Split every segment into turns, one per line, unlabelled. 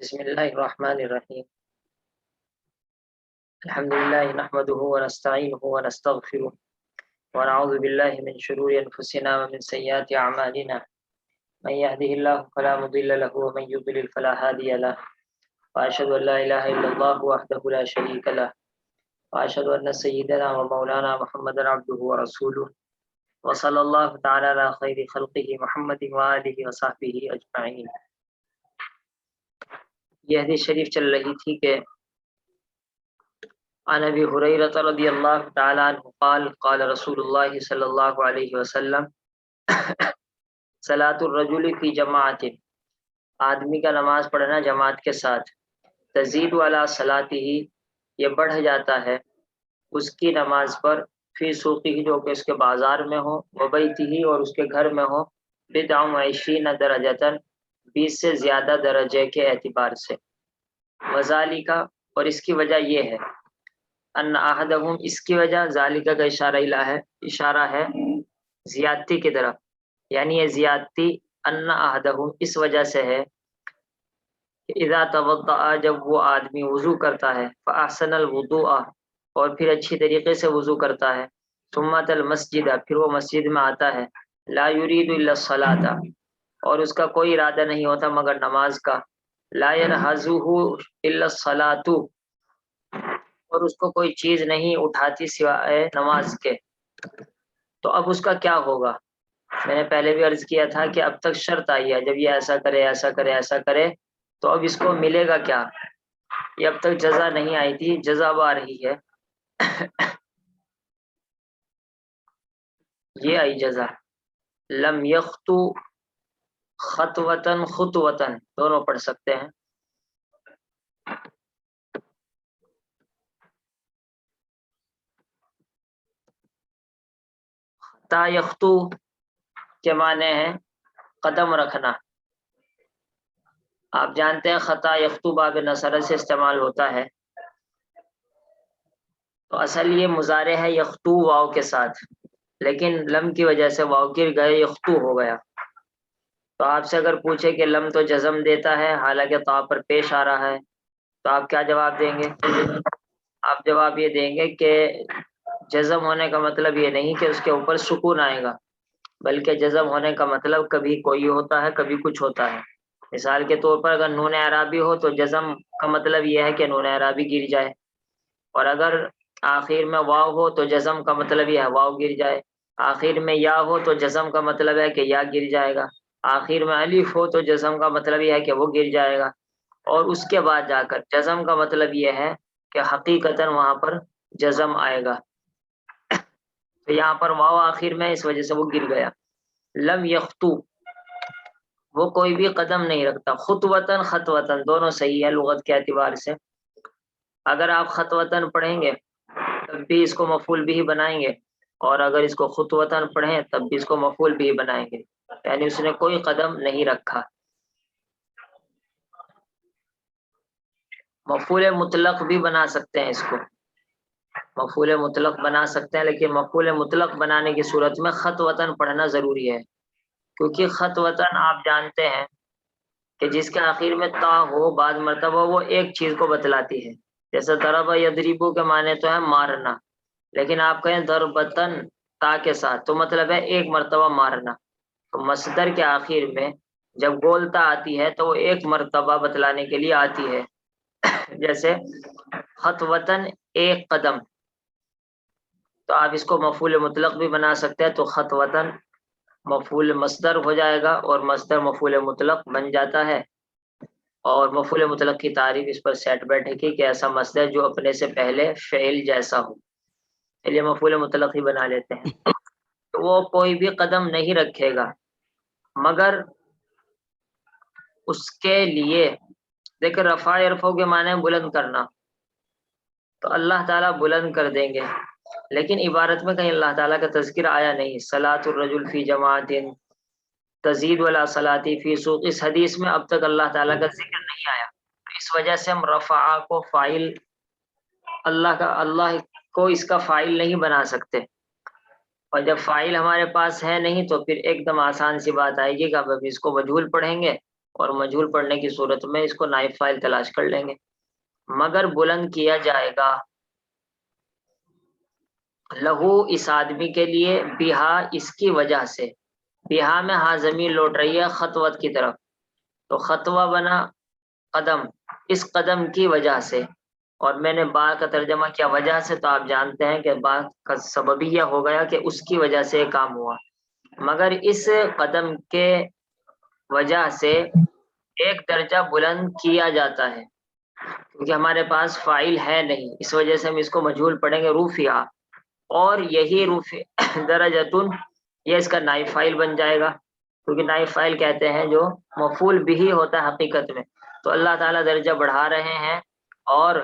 بسم الله الرحمن الرحيم. الحمد لله نحمده ونستعينه ونستغفره ونعوذ بالله من شرور أنفسنا ومن سيئات أعمالنا. من يهده الله فلا مضل له ومن يضلل فلا هادي له. وأشهد أن لا إله إلا الله وحده لا شريك له وأشهد أن سيدنا ومولانا محمدا عبده ورسوله وصلى الله تعالى على خير خلقه محمد وآله وصحبه أجمعين. یہ حدیث شریف چل رہی تھی کہ عن ابی ہریرہ رضی اللہ تعالی عنہ قال قال رسول اللہ صلی اللہ علیہ وسلم صلاۃ الرجل فی جماعت، آدمی کا نماز پڑھنا جماعت کے ساتھ، تزید علی صلاتہ، یہ بڑھ جاتا ہے اس کی نماز پر، فی سوقہ، جو کہ اس کے بازار میں ہو، وبیتہ، اور اس کے گھر میں ہو، بدع و عشرین درجۃ، 20 سے زیادہ درجے کے اعتبار سے، وذالک، اور اس کی وجہ یہ ہے، ان احدہم، اس کی وجہ ذالک کا اشارہ ہے زیادتی کی طرف، یعنی یہ زیادتی ان احدہم اس وجہ سے ہے کہ اذا توضأ، جب وہ آدمی وضو کرتا ہے، فاحسن الوضوء، اور پھر اچھی طریقے سے وضو کرتا ہے، ثم اتى المسجد، پھر وہ مسجد میں آتا ہے، لا يريد الا الصلاة، اور اس کا کوئی ارادہ نہیں ہوتا مگر نماز کا، لا ينهزه الا الصلاة، اور اس کو کوئی چیز نہیں اٹھاتی سوائے نماز کے، تو اب اس کا کیا ہوگا؟ میں نے پہلے بھی عرض کیا تھا کہ اب تک شرط آئی ہے، جب یہ ایسا کرے ایسا کرے ایسا کرے تو اب اس کو ملے گا کیا؟ یہ اب تک جزا نہیں آئی تھی، جزا اب آ رہی ہے، یہ آئی جزا، لم یخطو خطوتن خطوتن، دونوں پڑھ سکتے ہیں، تا یختو کے معنی ہے قدم رکھنا، آپ جانتے ہیں خطا یختو باب نصرہ سے استعمال ہوتا ہے، تو اصل یہ مضارع ہے یختو واو کے ساتھ، لیکن لم کی وجہ سے واو گر گئے، یختو ہو گیا، تو آپ سے اگر پوچھے کہ لم تو جزم دیتا ہے حالانکہ تا پر پیش آ رہا ہے، تو آپ کیا جواب دیں گے؟ آپ جواب یہ دیں گے کہ جزم ہونے کا مطلب یہ نہیں کہ اس کے اوپر سکون آئے گا، بلکہ جزم ہونے کا مطلب کبھی کوئی ہوتا ہے کبھی کچھ ہوتا ہے، مثال کے طور پر اگر نون اعرابی ہو تو جزم کا مطلب یہ ہے کہ نون اعرابی گر جائے، اور اگر آخر میں واو ہو تو جزم کا مطلب یہ ہے واو گر جائے، آخر میں یا ہو تو جزم کا مطلب ہے کہ یا گر جائے گا، آخر میں الف ہو تو جزم کا مطلب یہ ہے کہ وہ گر جائے گا، اور اس کے بعد جا کر جزم کا مطلب یہ ہے کہ حقیقتاً وہاں پر جزم آئے گا، تو یہاں پر واو آخر میں، اس وجہ سے وہ گر گیا۔ لم یختو، وہ کوئی بھی قدم نہیں رکھتا، خطوتن خطوتن دونوں صحیح ہے لغت کے اعتبار سے، اگر آپ خطوتن پڑھیں گے تب بھی اس کو مفعول بھی بنائیں گے، اور اگر اس کو خطوتن پڑھیں تب بھی اس کو مفعول بھی بنائیں گے، یعنی اس نے کوئی قدم نہیں رکھا۔ مفعول مطلق بھی بنا سکتے ہیں اس کو، مفعول مطلق بنا سکتے ہیں، لیکن مفعول مطلق بنانے کی صورت میں خط وطن پڑھنا ضروری ہے، کیونکہ خط وطن آپ جانتے ہیں کہ جس کے آخر میں تا ہو بعض مرتبہ وہ ایک چیز کو بتلاتی ہے، جیسے ضرب یضربو کے معنی تو ہے مارنا، لیکن آپ کہیں ضربتن تا کے ساتھ تو مطلب ہے ایک مرتبہ مارنا، تو مصدر کے آخر میں جب گولتا آتی ہے تو وہ ایک مرتبہ بتلانے کے لیے آتی ہے، جیسے خط وطن ایک قدم، تو آپ اس کو مفعول مطلق بھی بنا سکتے ہیں، تو خط وطن مفعول مصدر ہو جائے گا اور مصدر مفعول مطلق بن جاتا ہے، اور مفعول مطلق کی تعریف اس پر سیٹ بیٹھے گی کہ ایسا مصدر جو اپنے سے پہلے فعل جیسا ہو، اس لیے مفعول مطلق ہی بنا لیتے ہیں، تو وہ کوئی بھی قدم نہیں رکھے گا مگر اس کے لیے، دیکھ رفع یرفع کے معنی بلند کرنا، تو اللہ تعالیٰ بلند کر دیں گے، لیکن عبارت میں کہیں اللہ تعالیٰ کا تذکر آیا نہیں، صلاۃ الرجل فی جماعت تزید ولا صلاتی فی سوق، اس حدیث میں اب تک اللہ تعالیٰ کا ذکر نہیں آیا، اس وجہ سے ہم رفع کو فاعل، اللہ کو اس کا فاعل نہیں بنا سکتے، اور جب فاعل ہمارے پاس ہے نہیں تو پھر ایک دم آسان سی بات آئے گی کہ اب اس کو مجہول پڑھیں گے اور مجہول پڑھنے کی صورت میں اس کو نائب فاعل تلاش کر لیں گے. مگر بلند کیا جائے گا لہو اس آدمی کے لیے بہا اس کی وجہ سے. بہا میں ہاں ضمیر لوٹ رہی ہے خطوت کی طرف، تو خطوہ بنا قدم، اس قدم کی وجہ سے. اور میں نے با کا ترجمہ کیا وجہ سے، تو آپ جانتے ہیں کہ با کا سببیہ ہو گیا کہ اس کی وجہ سے کام ہوا. مگر اس قدم کے وجہ سے ایک درجہ بلند کیا جاتا ہے، کیونکہ ہمارے پاس فاعل ہے نہیں، اس وجہ سے ہم اس کو مجہول پڑھیں گے رفع. اور یہی رفع درجتن یہ اس کا نائب فاعل بن جائے گا، کیونکہ نائب فاعل کہتے ہیں جو مفعول بھی ہوتا ہے حقیقت میں. تو اللہ تعالیٰ درجہ بڑھا رہے ہیں اور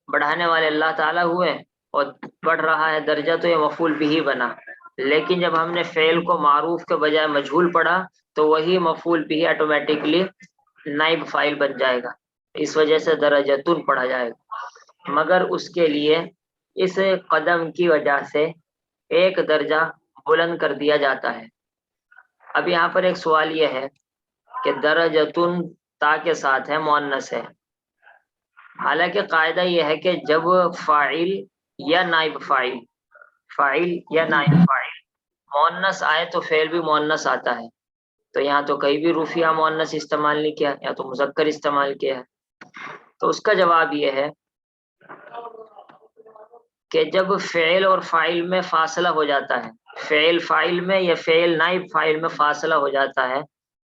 بڑھانے والے اللہ تعالیٰ ہوئے، اور بڑھ رہا ہے درجہ تو یہ مفعول بھی بنا. لیکن جب ہم نے فعل کو معروف کے بجائے مجہول پڑھا تو وہی مفعول بھی آٹومیٹکلی نائب فاعل بن جائے گا، اس وجہ سے درجتن پڑھا جائے گا. مگر اس کے لیے اس قدم کی وجہ سے ایک درجہ بلند کر دیا جاتا ہے. اب یہاں پر ایک سوال یہ ہے کہ درجتن تا کے ساتھ ہے، مؤنث ہے. حالانکہ قاعدہ یہ ہے کہ جب فاعل یا نائب فاعل مؤنث آئے تو فعل بھی مؤنث آتا ہے. تو یہاں تو کہیں بھی رفیہ مؤنث استعمال نہیں کیا، یا تو مذکر استعمال کیا ہے. تو اس کا جواب یہ ہے کہ جب فعل اور فاعل میں فاصلہ ہو جاتا ہے، فعل فاعل میں یا فعل نائب فاعل میں فاصلہ ہو جاتا ہے،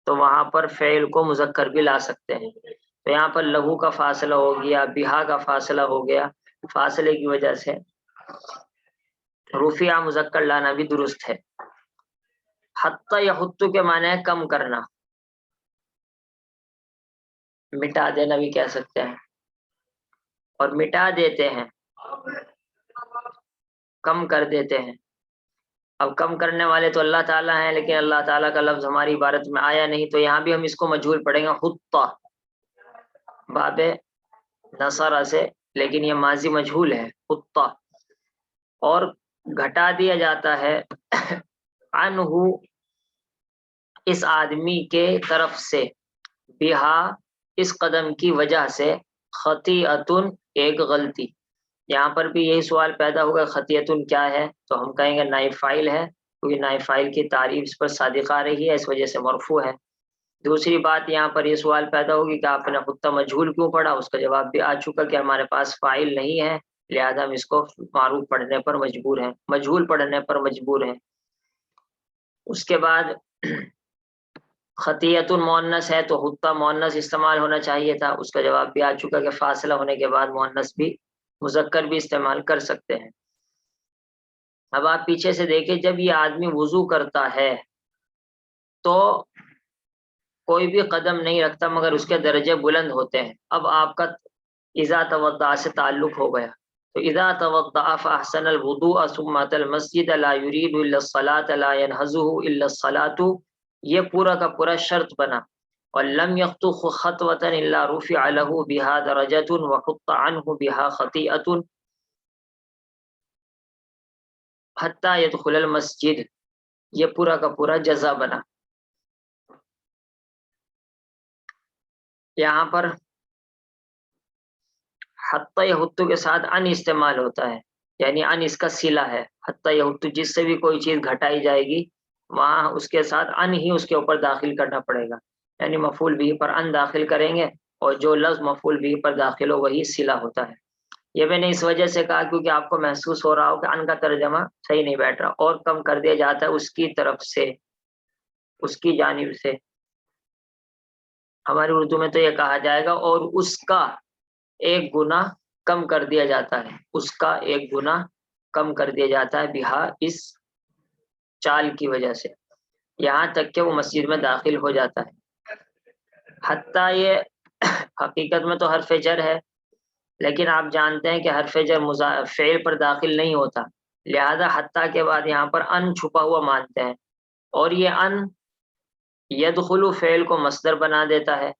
تو وہاں پر فعل کو مذکر بھی لا سکتے ہیں. تو یہاں پر لہو کا فاصلہ ہو گیا، بہا کا فاصلہ ہو گیا، فاصلے کی وجہ سے رفیع مذکر لانا بھی درست ہے. حتی یا حتو کے معنی ہے کم کرنا، مٹا دینا بھی کہہ سکتے ہیں، اور مٹا دیتے ہیں، کم کر دیتے ہیں. اب کم کرنے والے تو اللہ تعالیٰ ہیں، لیکن اللہ تعالیٰ کا لفظ ہماری عبارت میں آیا نہیں، تو یہاں بھی ہم اس کو مجہول پڑھیں گے حتی باب نصرہ سے، لیکن یہ ماضی مجہول ہے حتی. اور گھٹا دیا جاتا ہے عنہ اس آدمی کے طرف سے، بہا اس قدم کی وجہ سے، خطیئتن ایک غلطی. یہاں پر بھی یہی سوال پیدا ہوگا خطیئتن کیا ہے، تو ہم کہیں گے نائب فاعل ہے، کیونکہ نائب فاعل کی تعریف اس پر صادق آ رہی ہے، اس وجہ سے مرفوع ہے. دوسری بات یہاں پر یہ سوال پیدا ہوگی کہ آپ نے خطہ مجہول کیوں پڑھا، اس کا جواب بھی آ چکا کہ ہمارے پاس فاعل نہیں ہے، لہذا ہم اس کو معروف پڑھنے پر مجبور ہیں، مجہول پڑھنے پر مجبور ہیں. اس کے بعد خطیۃ مؤنث ہے تو خطہ مؤنث استعمال ہونا چاہیے تھا، اس کا جواب بھی آ چکا کہ فاصلہ ہونے کے بعد مؤنث بھی مذکر بھی استعمال کر سکتے ہیں. اب آپ پیچھے سے دیکھیں، جب یہ آدمی وضو کرتا ہے تو کوئی بھی قدم نہیں رکھتا مگر اس کے درجے بلند ہوتے ہیں. اب آپ کا اذا توضأ سے تعلق ہو گیا، تو اذا توضأ فاحسن الوضوء ثم اتى المسجد لا يريد الا الصلاة لا ينهزه الا الصلاة، یہ پورا کا پورا شرط بنا. ولم يخطو خطوة الا رفع له بها درجة وحط عنه بها خطيئة حتى يدخل المسجد، یہ پورا کا پورا جزا بنا. یہاں پر حتی یحتو کے ساتھ ان استعمال ہوتا ہے، یعنی ان اس کا صلہ ہے. حتی یحتو جس سے بھی کوئی چیز گھٹائی جائے گی وہاں اس کے ساتھ ان ہی اس کے اوپر داخل کرنا پڑے گا، یعنی مفعول بھی پر ان داخل کریں گے، اور جو لفظ مفعول بھی پر داخل ہو وہی صلہ ہوتا ہے. یہ میں نے اس وجہ سے کہا کیونکہ آپ کو محسوس ہو رہا ہو کہ ان کا ترجمہ صحیح نہیں بیٹھ رہا، اور کم کر دیا جاتا ہے اس کی طرف سے، اس کی جانب سے. ہماری اردو میں تو یہ کہا جائے گا اور اس کا ایک گنا کم کر دیا جاتا ہے، اس کا ایک گنا کم کر دیا جاتا ہے بہا اس چال کی وجہ سے، یہاں تک کہ وہ مسجد میں داخل ہو جاتا ہے. حتیٰ یہ حقیقت میں تو حرف جر ہے، لیکن آپ جانتے ہیں کہ حرف جر فعل پر داخل نہیں ہوتا، لہذا حتیٰ کے بعد یہاں پر ان چھپا ہوا مانتے ہیں، اور یہ ان یدخل فعل کو مصدر بنا دیتا ہے،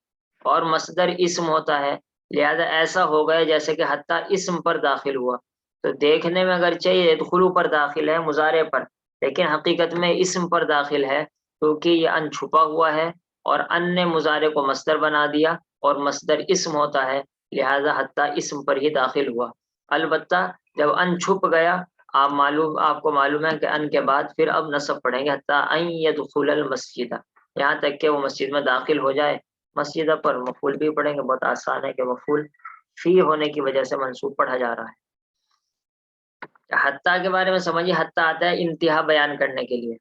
اور مصدر اسم ہوتا ہے، لہذا ایسا ہو گیا جیسے کہ حتیٰ اسم پر داخل ہوا. تو دیکھنے میں اگرچہ یدخلو پر داخل ہے مضارع پر، لیکن حقیقت میں اسم پر داخل ہے، کیونکہ یہ ان چھپا ہوا ہے اور ان نے مضارع کو مصدر بنا دیا اور مصدر اسم ہوتا ہے، لہذا حتیٰ اسم پر ہی داخل ہوا۔ البتہ جب ان چھپ گیا، آپ کو معلوم ہے کہ ان کے بعد پھر اب نصب پڑھیں گے حتیٰ ان یدخل المسجد، یہاں تک کہ وہ مسجد میں داخل ہو جائے۔ مسجدہ پر مفعول بھی پڑھیں گے، بہت آسان ہے کہ مفعول فی ہونے کی وجہ سے منصوب پڑھا جا رہا ہے۔ حتیٰ کے بارے میں سمجھیے، حتیٰ آتا ہے انتہا بیان کرنے کے لیے،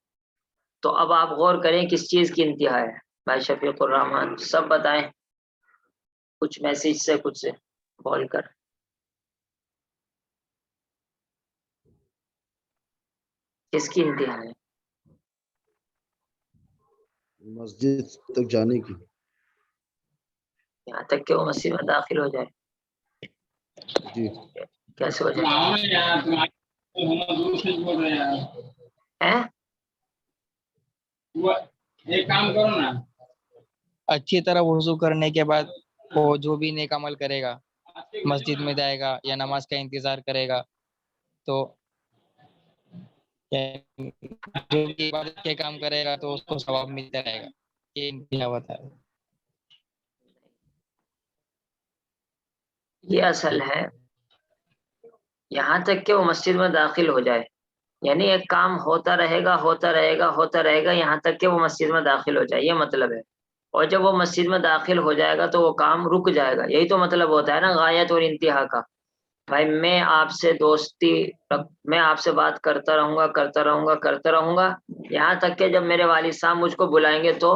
تو اب آپ غور کریں کس چیز کی انتہا ہے۔ بھائی شفیق الرحمان سب بتائیں، کچھ میسج سے کچھ سے بول کر، کس کی انتہا ہے؟
مسجد تک جانے کی،
یہاں تک کہ وہ مسجد میں داخل ہو جائے۔
جی
کیسے ہو جائے؟
ایک کام کرو نا، اچھی طرح وضو کرنے کے بعد وہ جو بھی نیک عمل کرے گا، مسجد میں جائے گا یا نماز کا انتظار کرے گا، تو جو بھی عبادت کے کام کرے گا تو اس کو ثواب ملتا رہے گا۔ یہ انتہا ہوتا ہے۔
یہ اصل ہے، یہاں تک کہ وہ مسجد میں داخل ہو جائے، یعنی ایک کام ہوتا رہے گا ہوتا رہے گا ہوتا رہے گا یہاں تک کہ وہ مسجد میں داخل ہو جائے، یہ مطلب ہے۔ اور جب وہ مسجد میں داخل ہو جائے گا تو وہ کام رک جائے گا، یہی تو مطلب ہوتا ہے نا غایت اور انتہا کا۔ بھائی میں آپ سے دوستی، میں آپ سے بات کرتا رہوں گا کرتا رہوں گا کرتا رہوں گا، یہاں تک کہ جب میرے والد صاحب مجھ کو بلائیں گے تو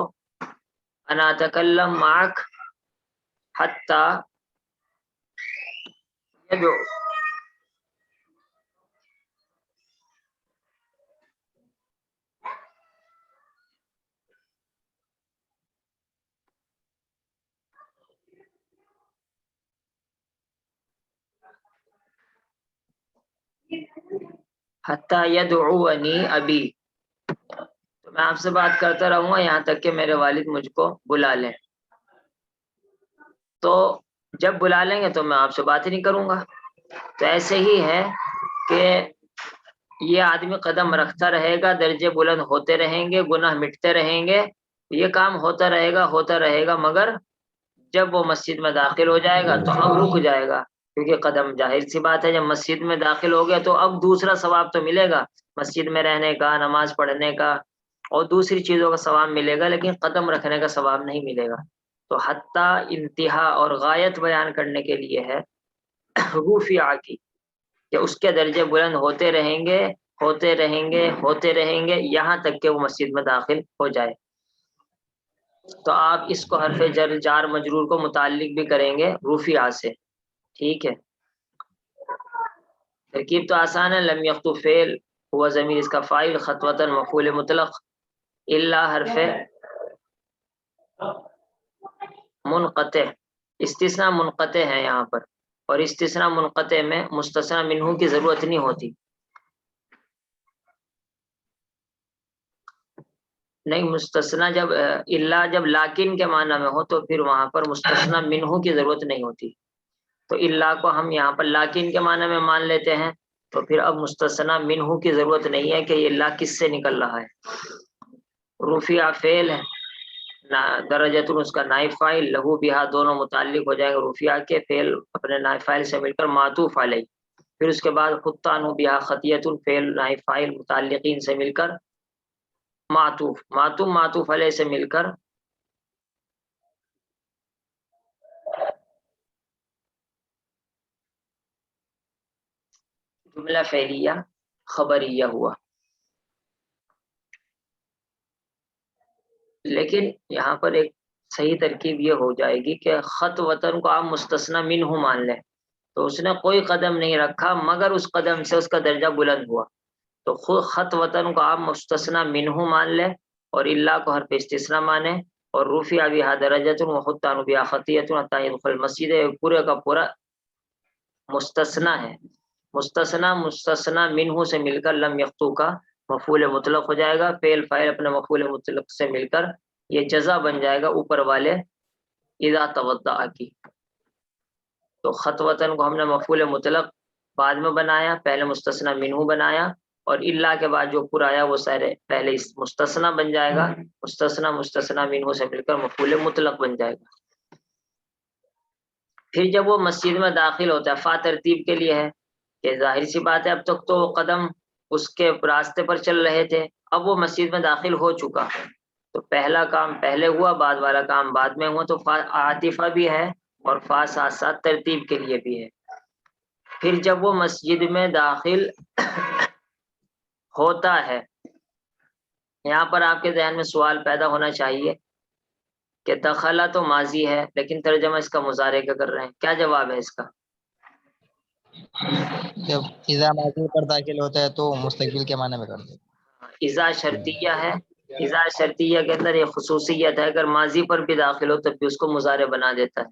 انا اتکلم معک حتی یدعو، حتی یدعونی ابی، تو میں آپ سے بات کرتا رہوں گا یہاں تک کہ میرے والد مجھ کو بلا لیں، تو جب بلا لیں گے تو میں آپ سے بات ہی نہیں کروں گا۔ تو ایسے ہی ہے کہ یہ آدمی قدم رکھتا رہے گا، درجے بلند ہوتے رہیں گے، گناہ مٹتے رہیں گے، یہ کام ہوتا رہے گا، مگر جب وہ مسجد میں داخل ہو جائے گا تو اب رک جائے گا، کیونکہ قدم ظاہر سی بات ہے جب مسجد میں داخل ہو گیا تو اب دوسرا ثواب تو ملے گا، مسجد میں رہنے کا، نماز پڑھنے کا اور دوسری چیزوں کا ثواب ملے گا، لیکن قدم رکھنے کا ثواب نہیں ملے گا۔ تو حتیٰ انتہا اور غایت بیان کرنے کے لیے ہے رفع کی، کہ اس کے درجے بلند ہوتے رہیں گے ہوتے رہیں گے ہوتے رہیں گے یہاں تک کہ وہ مسجد میں داخل ہو جائے۔ تو آپ اس کو حرف جر جار مجرور کو متعلق بھی کریں گے رفع سے، ٹھیک ہے۔ ترکیب تو آسان ہے، لم یخطو فعل ہوا ضمیر اس کا فاعل، خطوۃ مفعول مطلق، الا حرف منقطع، استثناء منقطع ہے یہاں پر، اور استثناء منقطع میں مستثنی منہ کی ضرورت نہیں ہوتی، نہیں مستثنی جب الا جب لاکن کے معنی میں ہو تو پھر وہاں پر مستثنی منہ کی ضرورت نہیں ہوتی، تو الا کو ہم یہاں پر لاکن کے معنی میں مان لیتے ہیں، تو پھر اب مستثنی منہ کی ضرورت نہیں ہے کہ یہ لا کس سے نکل رہا ہے۔ رفع فعل ہے، درجۃ اس کا نائب فاعل، لہو بہا دونوں متعلق ہو جائے گا رفع کے، فعل اپنے نائب فاعل سے مل کر معطوف علیہ، پھر اس کے بعد خطان بہا خطیۃ فعل نائب فاعل متعلقین سے مل کر معطوف علیہ سے مل کر جملہ فعلیہ خبریہ ہوا۔ لیکن یہاں پر ایک صحیح ترکیب یہ ہو جائے گی کہ خط وطن کو آپ مستثنی منہ مان لیں، تو اس نے کوئی قدم نہیں رکھا مگر اس قدم سے اس کا درجہ بلند ہوا، تو خود خط وطن کو آپ مستثنی منہ مان لیں اور اللہ کو حرف استثناء مانیں، اور رفع بہا درجۃ وخطان بہا خطیۃ حتی يدخل المسجد، پورے کا پورا مستثنی ہے، مستثنی منہ سے مل کر لم یخطو کا مفعول مطلق ہو جائے گا، فعل فاعل اپنے مفعول مطلق سے مل کر یہ جزا بن جائے گا اوپر والے اذا توضأ کی۔ تو خط وطن کو ہم نے مفعول مطلق بعد میں بنایا، پہلے مستثنی منہ بنایا، اور الا کے بعد جو پورا آیا وہ سارے پہلے اس مستثنا بن جائے گا، مستثنا مستثنا منہ سے مل کر مفعول مطلق بن جائے گا۔ پھر جب وہ مسجد میں داخل ہوتا ہے، فا ترتیب کے لیے ہے کہ ظاہر سی بات ہے اب تک تو وہ قدم اس کے راستے پر چل رہے تھے، اب وہ مسجد میں داخل ہو چکا، تو پہلا کام پہلے ہوا، بعد والا کام بعد میں ہوا، تو فا عاطفہ بھی ہے اور فا ساتھ ساتھ ترتیب کے لیے بھی ہے۔ پھر جب وہ مسجد میں داخل ہوتا ہے، یہاں پر آپ کے ذہن میں سوال پیدا ہونا چاہیے کہ دخلا تو ماضی ہے لیکن ترجمہ اس کا مضارع کا کر رہے ہیں، کیا جواب ہے اس کا؟
جب اذا ماضی پر داخل ہوتا ہے تو مستقبل کے معنی میں کرتے ہیں۔
اذا شرطیہ ہے، اذا شرطیہ کے اندر یہ خصوصیت ہے، اگر ماضی پر بھی داخل ہو تب بھی اس کو مضارع بنا دیتا ہے۔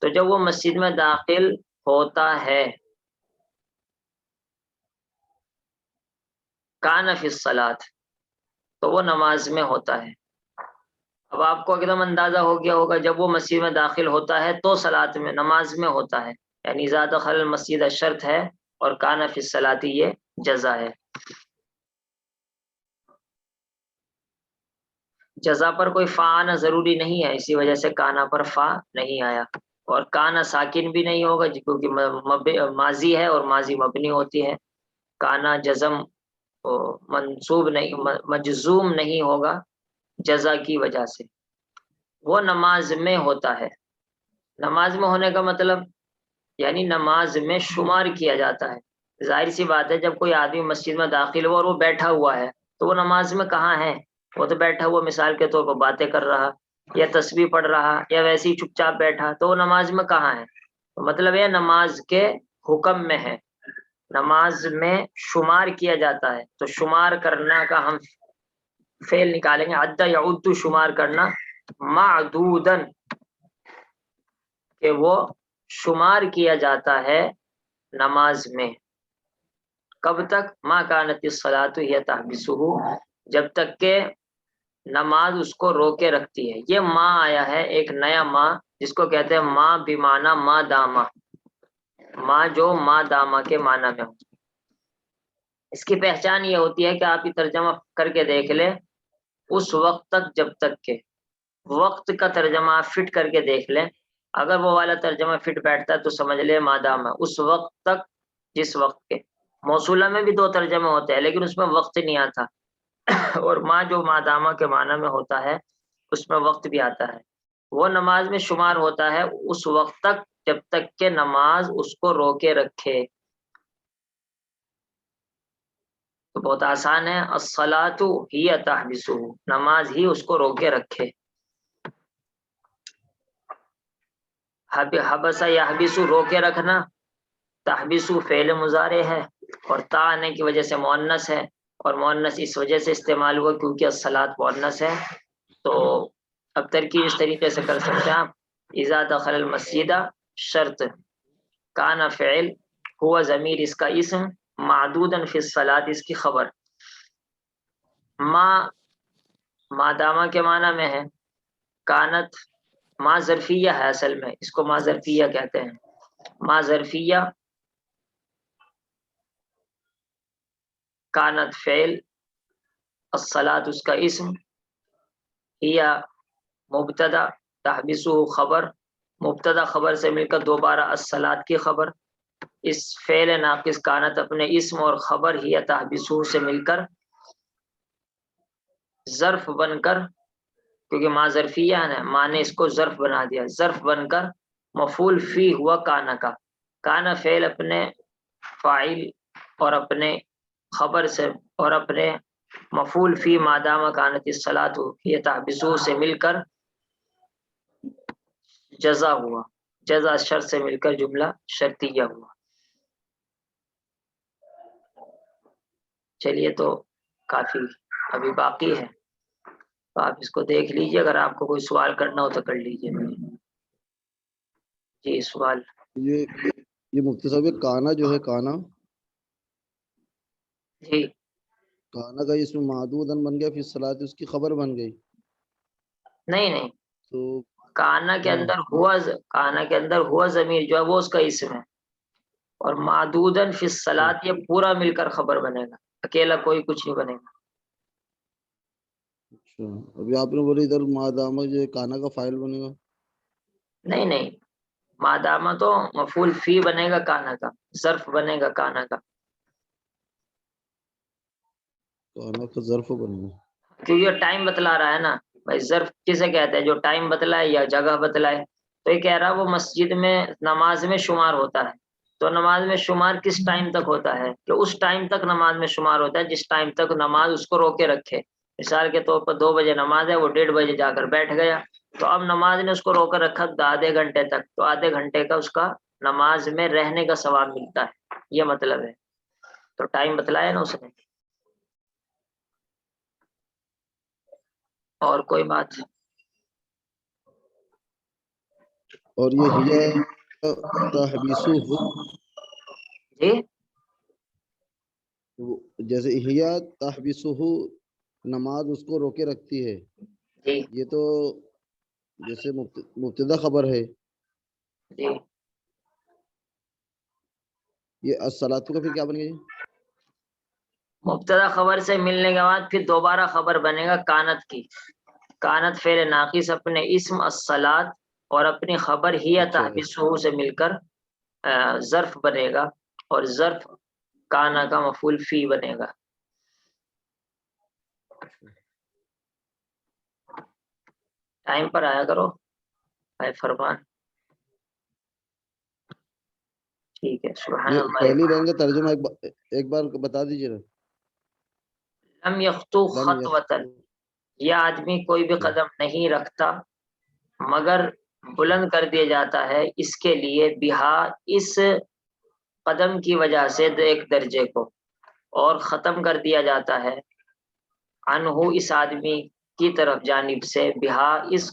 تو جب وہ مسجد میں داخل ہوتا ہے، کان فی الصلاۃ، تو وہ نماز میں ہوتا ہے۔ اب آپ کو ایک دم اندازہ ہو گیا ہوگا جب وہ مسجد میں داخل ہوتا ہے تو صلاۃ میں نماز میں ہوتا ہے، یعنی اذا دخل المسجد شرط ہے اور کان فی الصلاۃ یہ جزا ہے۔ جزا پر کوئی فا آنا ضروری نہیں ہے، اسی وجہ سے کانا پر فا نہیں آیا، اور کانا ساکن بھی نہیں ہوگا کیونکہ ماضی ہے اور ماضی مبنی ہوتی ہے۔ کانا جزم منصوب نہیں، مجزوم نہیں ہوگا جزا کی وجہ سے۔ وہ نماز میں ہوتا ہے، نماز میں ہونے کا مطلب یعنی نماز میں شمار کیا جاتا ہے۔ ظاہر سی بات ہے جب کوئی آدمی مسجد میں داخل ہوا اور وہ بیٹھا ہوا ہے تو وہ نماز میں کہاں ہے؟ وہ تو بیٹھا ہوا مثال کے طور پر باتیں کر رہا یا تسبیح پڑھ رہا یا ویسے ہی چپ چاپ بیٹھا، تو وہ نماز میں کہاں ہے؟ تو مطلب یہ نماز کے حکم میں ہے، نماز میں شمار کیا جاتا ہے۔ تو شمار کرنا کا ہم فعل نکالیں گے، عد یعد، شمار کرنا، معدودن، کہ وہ شمار کیا جاتا ہے نماز میں۔ کب تک؟ ما کانت الصلاۃ ہی تحبسہ، جب تک کہ نماز اس کو روکے رکھتی ہے۔ یہ ما آیا ہے ایک نیا ما جس کو کہتے ہیں ما بمعنی ما داما، ما جو ما داما کے معنی میں ہو۔ اس کی پہچان یہ ہوتی ہے کہ آپ یہ ترجمہ کر کے دیکھ لیں، اس وقت تک جب تک کہ، وقت کا ترجمہ آپ فٹ کر کے دیکھ لیں، اگر وہ والا ترجمہ فٹ بیٹھتا ہے تو سمجھ لیں ما داما، اس وقت تک جس وقت کے۔ موصولہ میں بھی دو ترجمے ہوتے ہیں لیکن اس میں وقت نہیں آتا، اور ما جو ما داما کے معنی میں ہوتا ہے اس میں وقت بھی آتا ہے۔ وہ نماز میں شمار ہوتا ہے اس وقت تک جب تک کہ نماز اس کو روکے رکھے۔ تو بہت آسان ہے، الصلاۃ ہی تحبسہ، نماز ہی اس کو روکے رکھے۔ حبس یحبس، روکے رکھنا، تحبس فعل مضارع ہے اور تا آنے کی وجہ سے مؤنث ہے، اور مؤنث اس وجہ سے استعمال ہوا کیونکہ الصلاۃ مؤنث ہے۔ تو اب ترکیب اس طریقے سے کر سکتے ہیں آپ، اذا دخل المسجد شرط، کان فعل، ہوا ضمیر اس کا اسم، معدودا فی الصلاۃ اس کی خبر۔ ما دامہ کے معنی میں ہے، کانت ما ظرفیہ ہے، اصل میں اس کو ما ظرفیہ کہتے ہیں، ما ظرفیہ، کانت فعل، الصلاۃ اس کا اسم، ہیا مبتدا، تحبسہ خبر، مبتدا خبر سے مل کر دوبارہ الصلاۃ کی خبر۔ اس فعل ناقص کانت اپنے اسم اور خبر ہیا تحبسہ سے مل کر ظرف بن کر، کیونکہ ما ظرفیہ ہے، ما نے اس کو ظرف بنا دیا، ظرف بن کر مفعول فی ہوا کانا کا۔ کانا فعل اپنے فاعل اور اپنے خبر سے اور اپنے مفعول فی ما دام کانت الصلاۃ ہی تحبسہ سے مل کر جزا ہوا، جزا شرط سے مل کر جملہ شرطیہ ہوا۔ چلیے تو کافی ابھی باقی ہے، تو آپ اس کو دیکھ لیجئے، اگر آپ کو کوئی سوال کرنا ہو تو کر لیجئے۔ جی سوال۔
یہ مفتی صاحب یہ کانا جو ہے، کانا
جی
کانا کا اس میں معدودن بن گیا، پھر صلاۃ اس کی خبر بن گئی،
نہیں
تو
کانا کے اندر ہوا، کانا کے اندر ہوا ضمیر جو ہے وہ اس کا اسم ہے، اور معدودن فی الصلاۃ یہ پورا مل کر خبر بنے گا۔ اکیلا کوئی کچھ نہیں بنے گا.
اچھا ابھی آپ نے بولی ادھر مادامہ جو کانا کا فائل بنے گا.
نہیں مادامہ تو مفعول فی بنے گا کانا کا, ظرف بنے گا کانا کا,
کانا کا ظرف بنے گا.
کیونکہ ٹائم بتلا رہا ہے نا بھائی. ظرف کسے کہتے ہیں؟ جو ٹائم بتلائے یا جگہ بتلائے. تو یہ کہہ رہا وہ مسجد میں نماز میں شمار ہوتا ہے. تو نماز میں شمار کس ٹائم تک ہوتا ہے؟ کہ اس ٹائم تک نماز میں شمار ہوتا ہے جس ٹائم تک نماز اس کو روکے رکھے. مثال کے طور پر 2 بجے نماز ہے, وہ 1:30 بجے جا کر بیٹھ گیا, تو اب نماز نے اس کو روکے رکھا آدھے گھنٹے تک, تو آدھے گھنٹے کا اس کا نماز میں رہنے کا ثواب ملتا ہے. یہ مطلب ہے. تو ٹائم بتلایا نا اس نے. اور کوئی بات؟
اور یہ ہیا تحبیسہ
جی
جیسے ہیا تحبیسہ نماز اس کو روکے رکھتی ہے,
جی
یہ تو جیسے مبتدا خبر ہے.
جی
یہ الصلاۃ کا پھر کیا بنے گا؟
مبتدا خبر سے ملنے کے بعد پھر دوبارہ خبر بنے گا کانت کی. کانت فعل ناقص اپنے اسم الصلاۃ اور اپنی خبر ہی
اچھا
تحبیسہ سے مل کر ظرف بنے گا, اور ظرف کانا کا مفعول فی بنے گا. ٹائم پر آیا کرو بھائی فرمان. ٹھیک ہے. سبحان
یہ
اللہ.
پہلی لائن کا ترجمہ ایک بار بتا دیجیے نا.
لم یخطو
لم
خطوۃ, یہ آدمی کوئی بھی قدم نہیں رکھتا مگر بلند کر دیا جاتا ہے اس کے لیے بہا, اس قدم کی وجہ سے ایک درجے کو, اور ختم کر دیا جاتا ہے عنہ اس آدمی کی طرف جانب سے بہا, اس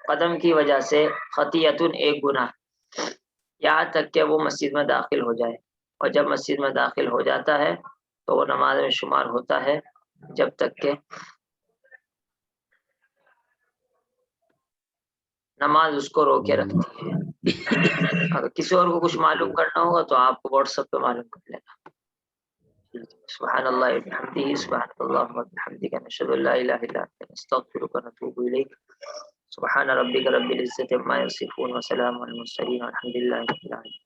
قدم کی وجہ سے خطیۃ ایک گناہ, یہاں تک کہ وہ مسجد میں داخل ہو جائے. اور جب مسجد میں داخل ہو جاتا ہے تو وہ نماز میں شمار ہوتا ہے جب تک کہ نماز اس کو روکے رکھتی ہے. اگر کسی اور کو کچھ معلوم کرنا ہوگا تو آپ کو واٹس ایپ پہ معلوم کر لینا. سبحان اللہ وبحمدہ, سبحان اللہ وبحمدہ, نشهد ان لا اله الا انت نستغفرك ونتوب اليك. سبحان ربك رب العزة عما يصفون وسلام على المرسلين والحمد لله رب العالمين.